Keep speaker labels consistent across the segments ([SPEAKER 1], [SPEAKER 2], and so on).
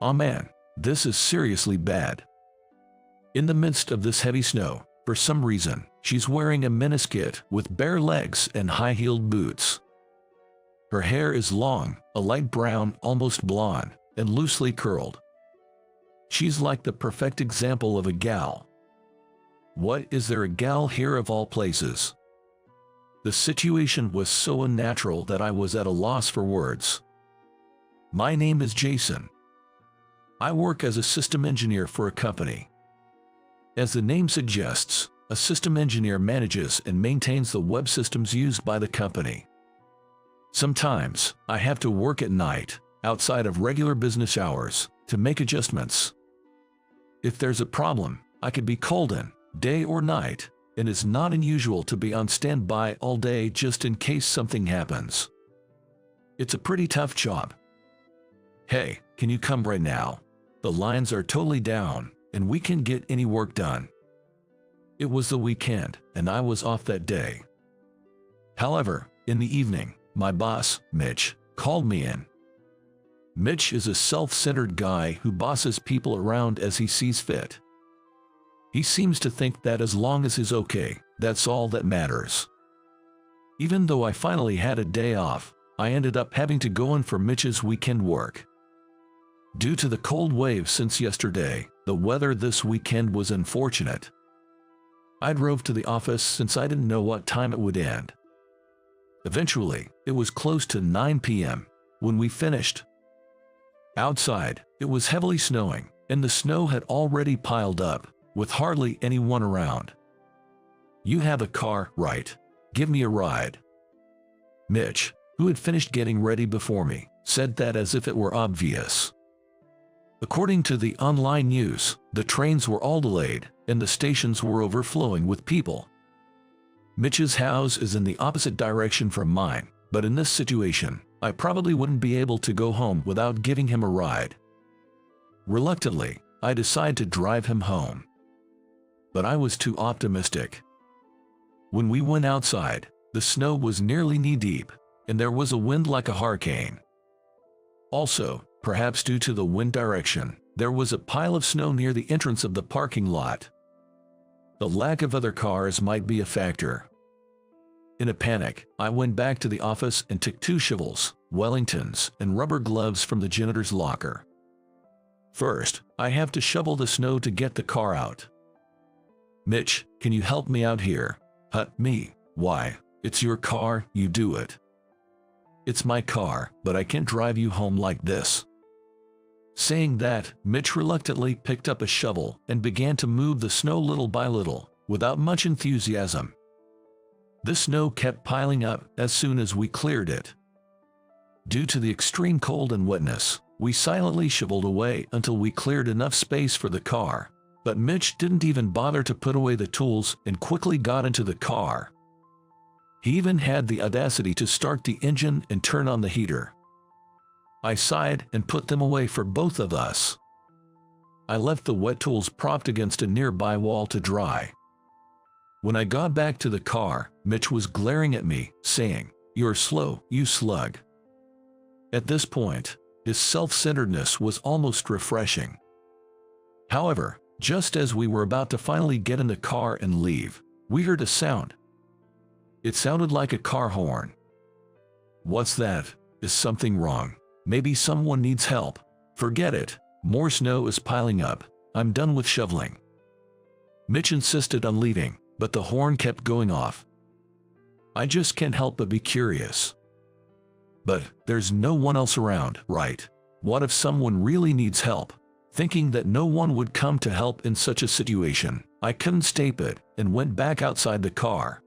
[SPEAKER 1] "Aw man, this is seriously bad." In the midst of this heavy snow, for some reason, she's wearing a miniskirt with bare legs and high-heeled boots. Her hair is long, a light brown, almost blonde, and loosely curled. She's like the perfect example of a gal. What is there a gal here of all places? The situation was so unnatural that I was at a loss for words. My name is Jason. I work as a system engineer for a company. As the name suggests, a system engineer manages and maintains the web systems used by the company. Sometimes, I have to work at night, outside of regular business hours, to make adjustments. If there's a problem, I could be called in, day or night, and it's not unusual to be on standby all day just in case something happens. It's a pretty tough job. "Hey, can you come right now? The lines are totally down, and we can't get any work done." It was the weekend, and I was off that day. However, in the evening, my boss, Mitch, called me in. Mitch is a self-centered guy who bosses people around as he sees fit. He seems to think that as long as he's okay, that's all that matters. Even though I finally had a day off, I ended up having to go in for Mitch's weekend work. Due to the cold wave since yesterday, the weather this weekend was unfortunate. I drove to the office since I didn't know what time it would end. Eventually, it was close to 9 p.m. when we finished. Outside, it was heavily snowing, and the snow had already piled up, with hardly anyone around. "You have a car, right? Give me a ride." Mitch, who had finished getting ready before me, said that as if it were obvious. According to the online news, the trains were all delayed, and the stations were overflowing with people. Mitch's house is in the opposite direction from mine, but in this situation, I probably wouldn't be able to go home without giving him a ride. Reluctantly, I decided to drive him home. But I was too optimistic. When we went outside, the snow was nearly knee-deep, and there was a wind like a hurricane. Also, perhaps due to the wind direction, there was a pile of snow near the entrance of the parking lot. The lack of other cars might be a factor. In a panic, I went back to the office and took 2 shovels, Wellingtons, and rubber gloves from the janitor's locker. First, I have to shovel the snow to get the car out. "Mitch, can you help me out here?" Me. "Why? It's your car, you do it." "It's my car, but I can't drive you home like this." Saying that, Mitch reluctantly picked up a shovel and began to move the snow little by little, without much enthusiasm. The snow kept piling up as soon as we cleared it. Due to the extreme cold and wetness, we silently shoveled away until we cleared enough space for the car, but Mitch didn't even bother to put away the tools and quickly got into the car. He even had the audacity to start the engine and turn on the heater. I sighed and put them away for both of us. I left the wet tools propped against a nearby wall to dry. When I got back to the car, Mitch was glaring at me, saying, "You're slow, you slug." At this point, his self-centeredness was almost refreshing. However, just as we were about to finally get in the car and leave, we heard a sound. It sounded like a car horn. "What's that? Is something wrong? Maybe someone needs help." "Forget it. More snow is piling up. I'm done with shoveling." Mitch insisted on leaving, but the horn kept going off. I just can't help but be curious. But there's no one else around, right? What if someone really needs help? Thinking that no one would come to help in such a situation, I couldn't stay put and went back outside the car.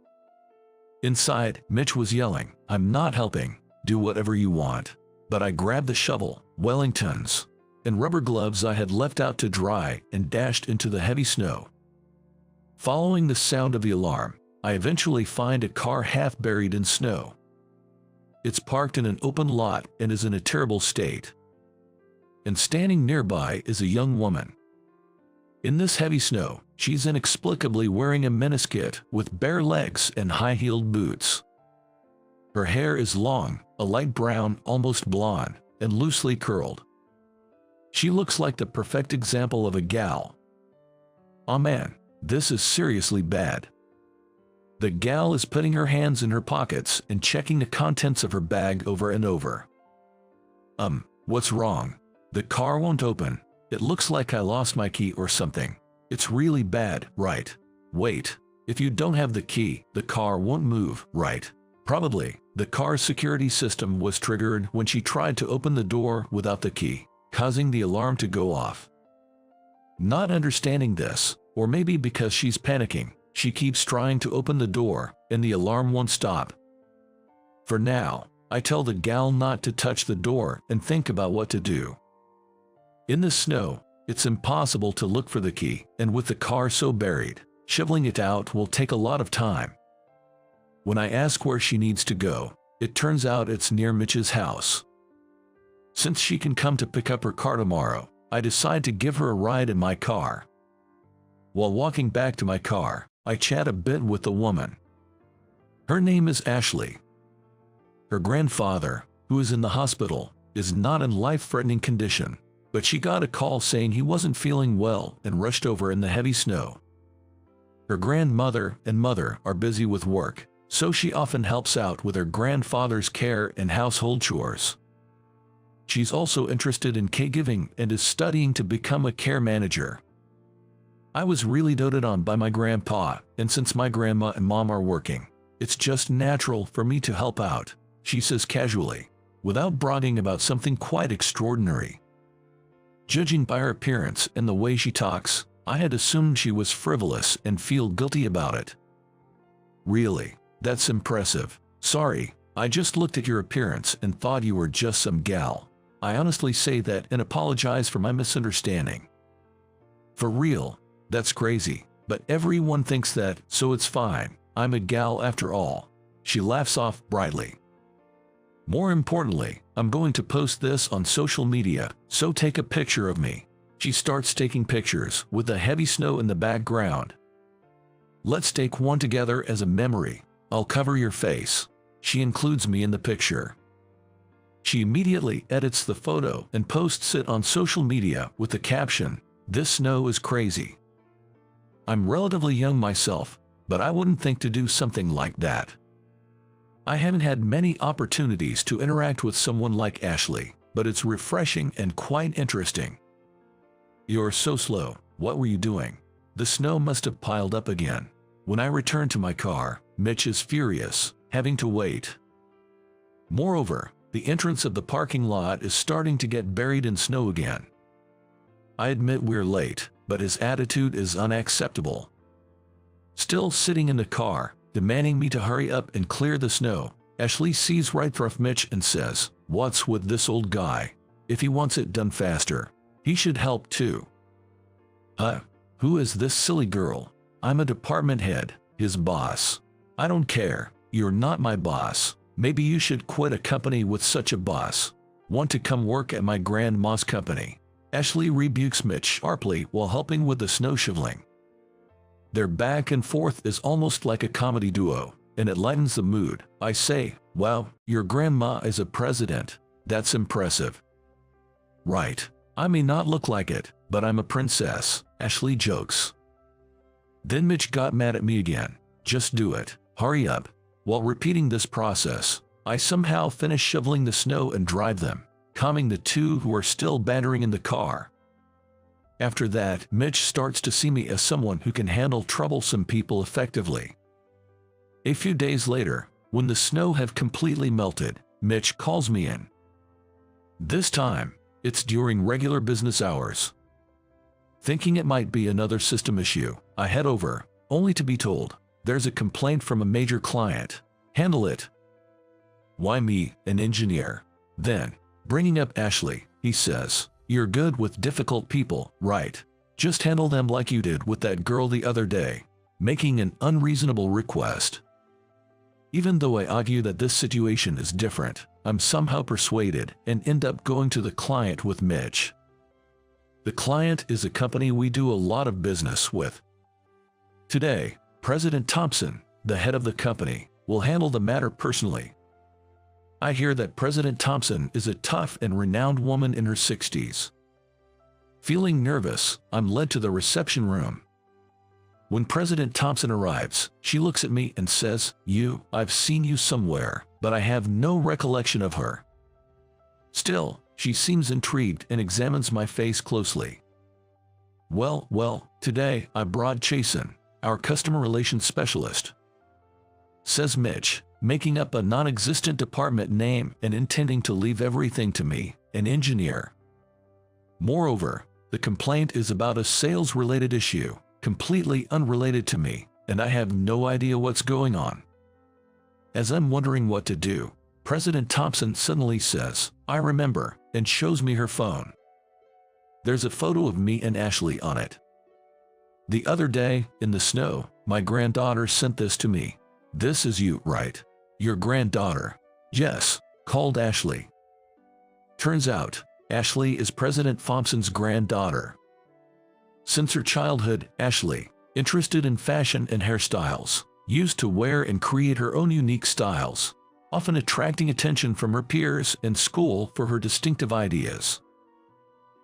[SPEAKER 1] Inside, Mitch was yelling, "I'm not helping. Do whatever you want." But I grabbed the shovel, Wellingtons, and rubber gloves I had left out to dry and dashed into the heavy snow. Following the sound of the alarm, I eventually find a car half buried in snow. It's parked in an open lot and is in a terrible state. And standing nearby is a young woman. In this heavy snow, she's inexplicably wearing a miniskirt with bare legs and high-heeled boots. Her hair is long, a light brown, almost blonde, and loosely curled. She looks like the perfect example of a gal. Aw man, this is seriously bad. The gal is putting her hands in her pockets and checking the contents of her bag over and over. What's wrong? The car won't open. It looks like I lost my key or something. It's really bad, right? Wait, if you don't have the key, the car won't move, right? Probably, the car's security system was triggered when she tried to open the door without the key, causing the alarm to go off. Not understanding this, or maybe because she's panicking, she keeps trying to open the door, and the alarm won't stop. For now, I tell the gal not to touch the door and think about what to do. In the snow, it's impossible to look for the key, and with the car so buried, shoveling it out will take a lot of time. When I ask where she needs to go, it turns out it's near Mitch's house. Since she can come to pick up her car tomorrow, I decide to give her a ride in my car. While walking back to my car, I chat a bit with the woman. Her name is Ashley. Her grandfather, who is in the hospital, is not in life-threatening condition, but she got a call saying he wasn't feeling well and rushed over in the heavy snow. Her grandmother and mother are busy with work, so she often helps out with her grandfather's care and household chores. She's also interested in caregiving and is studying to become a care manager. I was really doted on by my grandpa, and since my grandma and mom are working, it's just natural for me to help out, she says casually, without bragging about something quite extraordinary. Judging by her appearance and the way she talks, I had assumed she was frivolous and feel guilty about it. Really, that's impressive. Sorry, I just looked at your appearance and thought you were just some gal. I honestly say that and apologize for my misunderstanding. For real, that's crazy, but everyone thinks that, so it's fine. I'm a gal after all. She laughs off brightly. More importantly, I'm going to post this on social media, so take a picture of me. She starts taking pictures with the heavy snow in the background. Let's take one together as a memory. I'll cover your face. She includes me in the picture. She immediately edits the photo and posts it on social media with the caption, "This snow is crazy." I'm relatively young myself, but I wouldn't think to do something like that. I haven't had many opportunities to interact with someone like Ashley, but it's refreshing and quite interesting. You're so slow. What were you doing? The snow must have piled up again. When I return to my car, Mitch is furious, having to wait. Moreover, the entrance of the parking lot is starting to get buried in snow again. I admit we're late, but his attitude is unacceptable. Still sitting in the car, demanding me to hurry up and clear the snow, Ashley sees right through Mitch and says, "What's with this old guy? If he wants it done faster, he should help too." Who is this silly girl? I'm a department head, his boss. I don't care. You're not my boss. Maybe you should quit a company with such a boss. Want to come work at my grandma's company? Ashley rebukes Mitch sharply while helping with the snow shoveling. Their back and forth is almost like a comedy duo, and it lightens the mood. I say, "Wow, your grandma is a president. That's impressive." "Right. I may not look like it, but I'm a princess," Ashley jokes. Then Mitch got mad at me again. "Just do it. Hurry up." While repeating this process, I somehow finish shoveling the snow and drive them, calming the two who are still bantering in the car. After that, Mitch starts to see me as someone who can handle troublesome people effectively. A few days later, when the snow had completely melted, Mitch calls me in. This time, it's during regular business hours. Thinking it might be another system issue, I head over, only to be told, "There's a complaint from a major client. Handle it." Why me, an engineer? Then, bringing up Ashley, he says, "You're good with difficult people, right? Just handle them like you did with that girl the other day," making an unreasonable request. Even though I argue that this situation is different, I'm somehow persuaded and end up going to the client with Mitch. The client is a company we do a lot of business with. Today, President Thompson, the head of the company, will handle the matter personally. I hear that President Thompson is a tough and renowned woman in her 60s. Feeling nervous, I'm led to the reception room. When President Thompson arrives, she looks at me and says, I've seen you somewhere, but I have no recollection of her. Still, she seems intrigued and examines my face closely. Well, today I brought Jason, our customer relations specialist, says Mitch, making up a non-existent department name and intending to leave everything to me, an engineer. Moreover, the complaint is about a sales-related issue, completely unrelated to me, and I have no idea what's going on. As I'm wondering what to do, President Thompson suddenly says, I remember, and shows me her phone. There's a photo of me and Ashley on it. The other day, in the snow, my granddaughter sent this to me. This is you, right? Your granddaughter. Yes, called Ashley. Turns out, Ashley is President Thompson's granddaughter. Since her childhood, Ashley, interested in fashion and hairstyles, used to wear and create her own unique styles, often attracting attention from her peers in school for her distinctive ideas.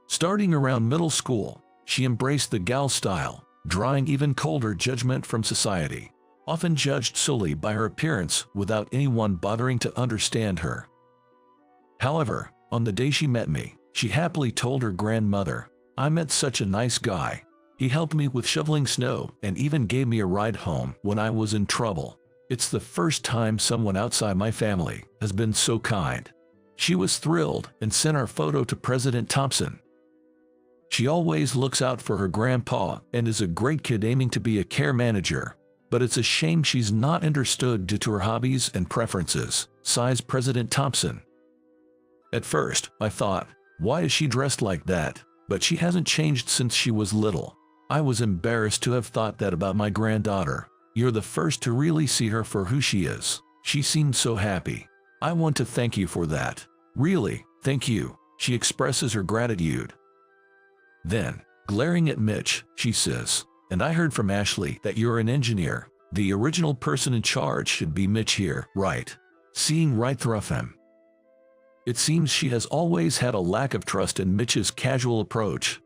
[SPEAKER 1] Starting around middle school, she embraced the gal style, drawing even colder judgment from society, often judged solely by her appearance without anyone bothering to understand her. However, on the day she met me, she happily told her grandmother, I met such a nice guy. He helped me with shoveling snow and even gave me a ride home when I was in trouble. It's the first time someone outside my family has been so kind. She was thrilled and sent our photo to President Thompson. She always looks out for her grandpa and is a great kid aiming to be a care manager, but it's a shame she's not understood due to her hobbies and preferences, sighs President Thompson. At first, I thought, why is she dressed like that? But she hasn't changed since she was little. I was embarrassed to have thought that about my granddaughter. You're the first to really see her for who she is. She seemed so happy. I want to thank you for that. Really, thank you. She expresses her gratitude. Then, glaring at Mitch, she says, and I heard from Ashley that you're an engineer. The original person in charge should be Mitch here, right? Seeing right through him. It seems she has always had a lack of trust in Mitch's casual approach.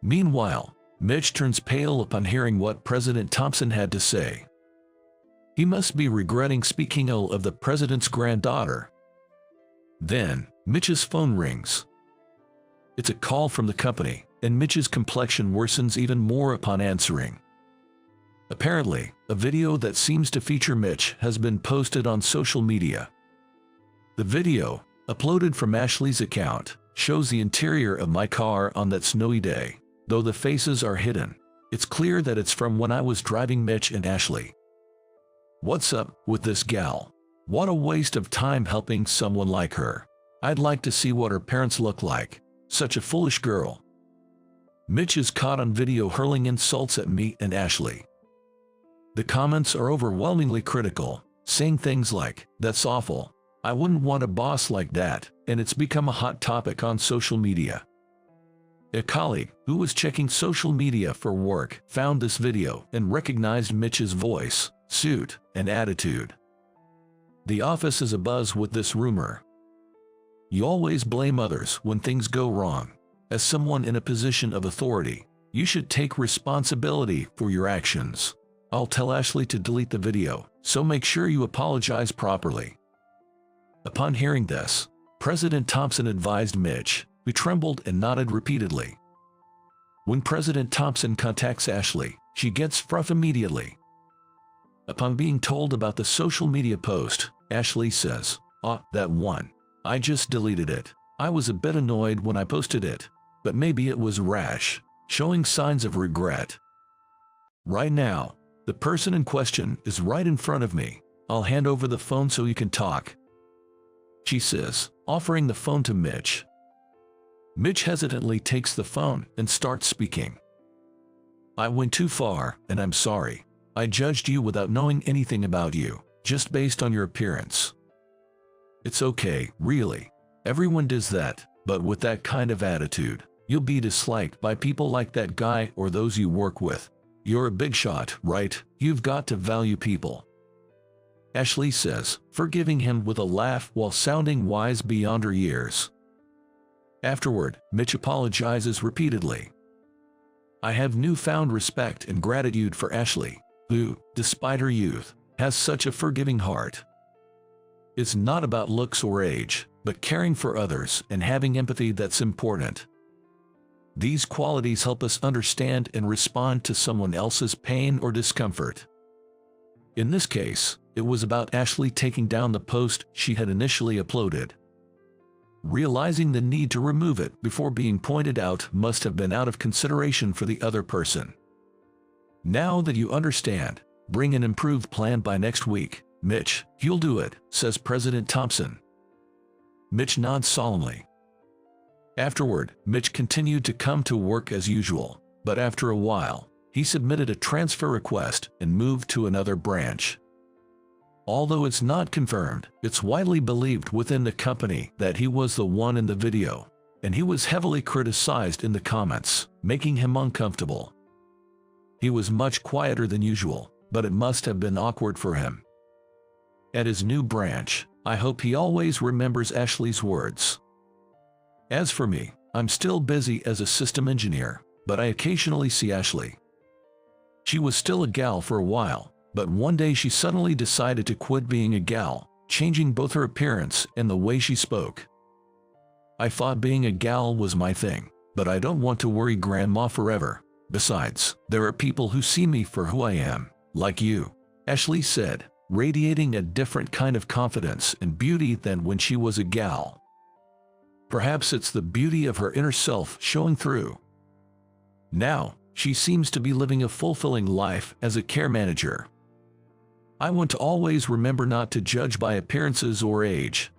[SPEAKER 1] Meanwhile, Mitch turns pale upon hearing what President Thompson had to say. He must be regretting speaking ill of the president's granddaughter. Then, Mitch's phone rings. It's a call from the company, and Mitch's complexion worsens even more upon answering. Apparently, a video that seems to feature Mitch has been posted on social media. The video, uploaded from Ashley's account, shows the interior of my car on that snowy day. Though the faces are hidden, it's clear that it's from when I was driving Mitch and Ashley. What's up with this gal? What a waste of time helping someone like her. I'd like to see what her parents look like. Such a foolish girl. Mitch is caught on video hurling insults at me and Ashley. The comments are overwhelmingly critical, saying things like, that's awful. I wouldn't want a boss like that, and it's become a hot topic on social media. A colleague who was checking social media for work found this video and recognized Mitch's voice, suit, and attitude. The office is abuzz with this rumor. You always blame others when things go wrong. As someone in a position of authority, you should take responsibility for your actions. I'll tell Ashley to delete the video, so make sure you apologize properly. Upon hearing this, President Thompson advised Mitch, who trembled and nodded repeatedly. When President Thompson contacts Ashley, she gets frustrated immediately. Upon being told about the social media post, Ashley says, that one. I just deleted it. I was a bit annoyed when I posted it, but maybe it was rash, showing signs of regret. Right now, the person in question is right in front of me. I'll hand over the phone so you can talk, she says, offering the phone to Mitch. Mitch hesitantly takes the phone and starts speaking. I went too far, and I'm sorry. I judged you without knowing anything about you, just based on your appearance. It's okay, really. Everyone does that, but with that kind of attitude, you'll be disliked by people like that guy or those you work with. You're a big shot, right? You've got to value people, Ashley says, forgiving him with a laugh while sounding wise beyond her years. Afterward, Mitch apologizes repeatedly. I have newfound respect and gratitude for Ashley, who, despite her youth, has such a forgiving heart. It's not about looks or age, but caring for others and having empathy that's important. These qualities help us understand and respond to someone else's pain or discomfort. In this case, it was about Ashley taking down the post she had initially uploaded. Realizing the need to remove it before being pointed out must have been out of consideration for the other person. Now that you understand, bring an improved plan by next week, Mitch. You'll do it, says President Thompson. Mitch nods solemnly. Afterward, Mitch continued to come to work as usual, but after a while, he submitted a transfer request and moved to another branch. Although it's not confirmed, it's widely believed within the company that he was the one in the video, and he was heavily criticized in the comments, making him uncomfortable. He was much quieter than usual, but it must have been awkward for him. At his new branch, I hope he always remembers Ashley's words. As for me, I'm still busy as a system engineer, but I occasionally see Ashley. She was still a gal for a while, but one day she suddenly decided to quit being a gal, changing both her appearance and the way she spoke. I thought being a gal was my thing, but I don't want to worry Grandma forever. Besides, there are people who see me for who I am, like you, Ashley said, radiating a different kind of confidence and beauty than when she was a gal. Perhaps it's the beauty of her inner self showing through. Now, she seems to be living a fulfilling life as a care manager. I want to always remember not to judge by appearances or age.